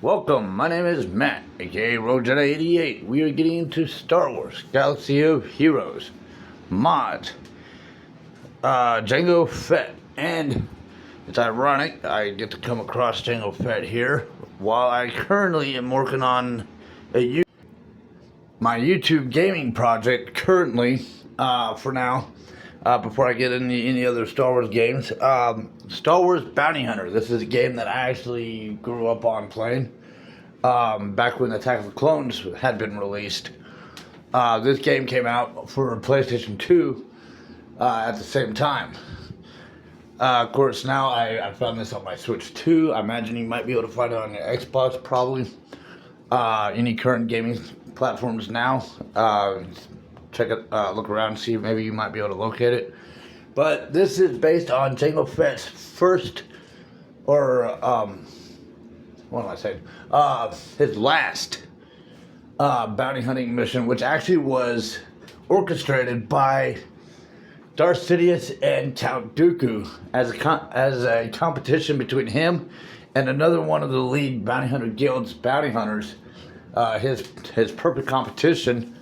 Welcome, my name is Matt, aka RoadJedi88. We are getting into Star Wars Galaxy of Heroes mods, Jango Fett, and it's ironic I get to come across Jango Fett here while I currently am working on my YouTube gaming project currently, for now, before I get into any other Star Wars games. Star Wars Bounty Hunter. This is a game that I actually grew up on playing, back when Attack of the Clones had been released. This game came out for PlayStation 2 at the same time. Of course, now I found this on my Switch 2. I imagine you might be able to find it on your Xbox, probably. Any current gaming platforms now. Check it, look around, see if maybe you might be able to locate it. But this is based on Jango Fett's first, or what am I saying? His last bounty hunting mission, which actually was orchestrated by Darth Sidious and Count Dooku as a competition between him and another one of the lead bounty hunter guild's bounty hunters. His perfect competition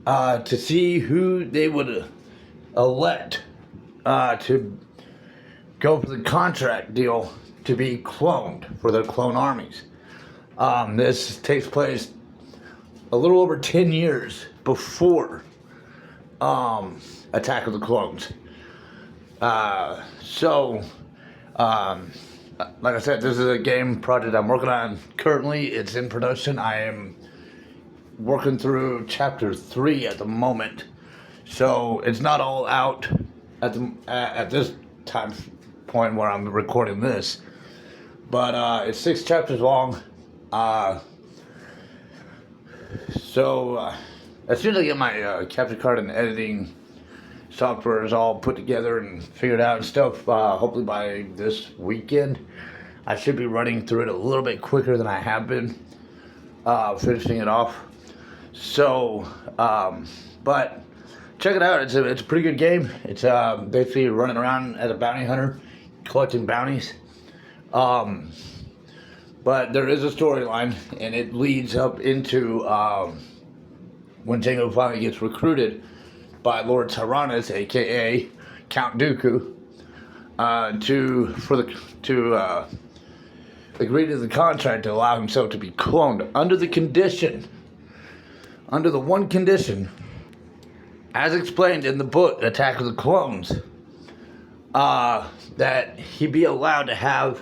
to see who they would elect to go for the contract deal to be cloned for their clone armies. This takes place a little over 10 years before Attack of the Clones. Like I said, this is a game project I'm working on currently. It's in production. I am working through chapter 3 at the moment, so it's not all out at this time point where I'm recording this, but it's 6 chapters long. So as soon as I get my capture card and editing software is all put together and figured out and stuff, hopefully by this weekend I should be running through it a little bit quicker than I have been, finishing it off. So, but check it out. It's a pretty good game. It's basically running around as a bounty hunter, collecting bounties. But there is a storyline, and it leads up into when Jango finally gets recruited by Lord Tyrannus, aka Count Dooku, to agree to the contract to allow himself to be cloned under the one condition, as explained in the book Attack of the Clones, that he be allowed to have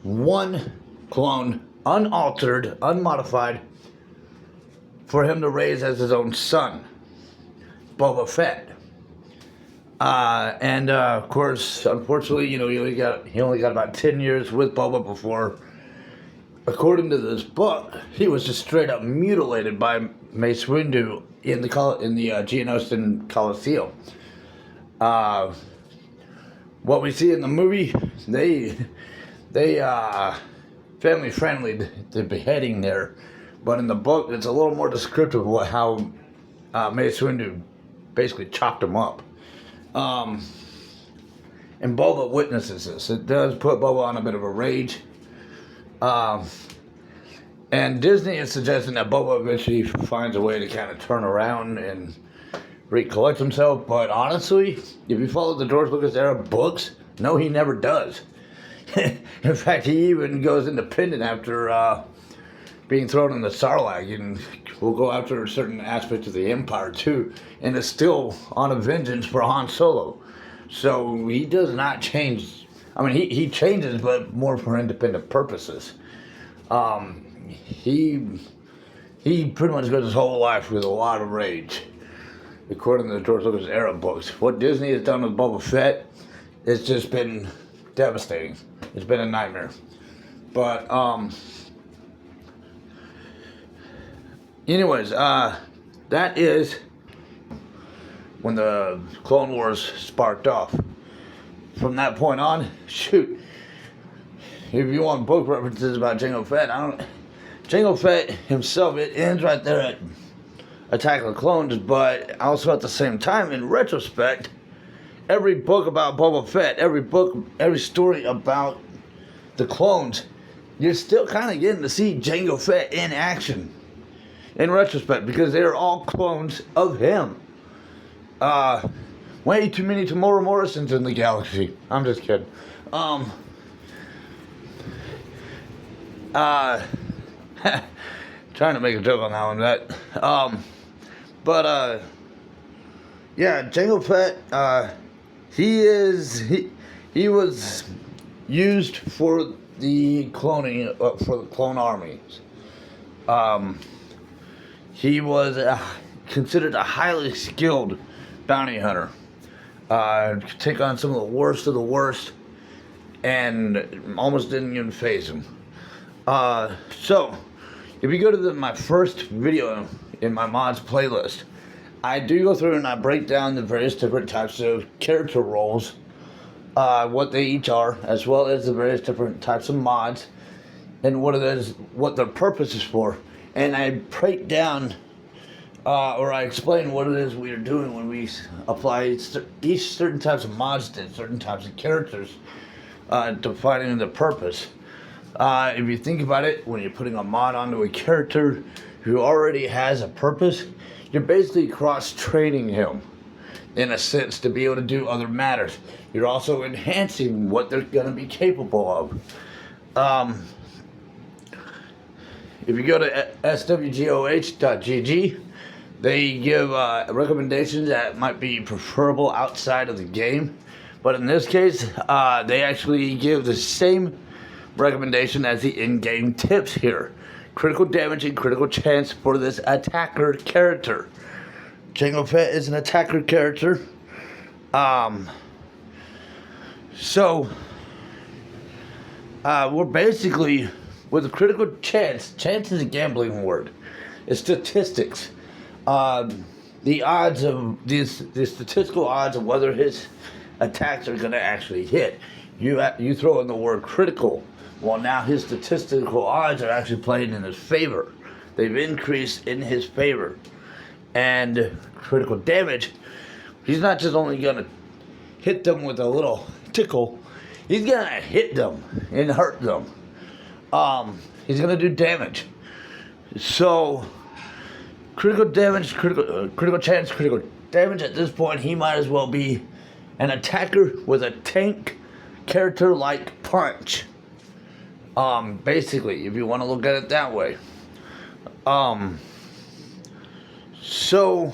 one clone, unaltered, unmodified, for him to raise as his own son, Boba Fett. Of course, unfortunately, he only got about 10 years with Boba before, according to this book, he was just straight up mutilated by Mace Windu in the Geonosis Coliseum. What we see in the movie, they family friendly, the beheading there, but in the book it's a little more descriptive of how Mace Windu basically chopped him up. And Boba witnesses this. It does put Boba on a bit of a rage. And Disney is suggesting that Boba eventually finds a way to kind of turn around and recollect himself. But honestly, if you follow the George Lucas era books, no, he never does. In fact, he even goes independent after being thrown in the Sarlacc, and will go after certain aspects of the Empire too, and is still on a vengeance for Han Solo. So he does not change. I mean, he changes, but more for independent purposes. He pretty much goes his whole life with a lot of rage, according to the George Lucas era books. What Disney has done with Boba Fett, it's just been devastating. It's been a nightmare. But anyways, that is when the Clone Wars sparked off. From that point on, shoot, if you want book references about Jango Fett, Jango Fett himself, it ends right there at Attack of the Clones, but also at the same time, in retrospect, every book about Boba Fett, every story about the clones you're still kind of getting to see Jango Fett in action, in retrospect, because they're all clones of him. Way too many Tamora Morrisons in the galaxy. I'm just kidding. Trying to make a joke on that one, yeah, Jango Fett, he was used for the cloning, for the clone armies. He was considered a highly skilled bounty hunter. Could take on some of the worst, and almost didn't even phase him. So, if you go to my first video in my mods playlist, I do go through and I break down the various different types of character roles, what they each are, as well as the various different types of mods, and what it is, what their purpose is for. And I break down, or I explain what it is we are doing when we apply each certain types of mods to certain types of characters, defining the purpose. If you think about it, when you're putting a mod onto a character who already has a purpose, you're basically cross-training him, in a sense, to be able to do other matters. You're also enhancing what they're going to be capable of. If you go to swgoh.gg, they give recommendations that might be preferable outside of the game. But in this case, they actually give the same recommendation as the in-game tips here. Critical damage and critical chance for this attacker character. Jango Fett is an attacker character. We're basically, with a critical chance is a gambling word. It's statistics. The odds of the statistical odds of whether his attacks are going to actually hit. You throw in the word critical. Well, now his statistical odds are actually playing in his favor. They've increased in his favor. And critical damage, he's not just only going to hit them with a little tickle, he's going to hit them and hurt them. He's going to do damage. So, critical damage, critical chance, critical damage, at this point, he might as well be an attacker with a tank character like punch. Basically, if you want to look at it that way. So,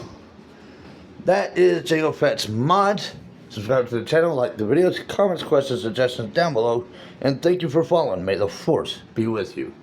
that is Jango Fett's mod. Subscribe to the channel, like the videos, comments, questions, suggestions down below, and thank you for following. May the Force be with you.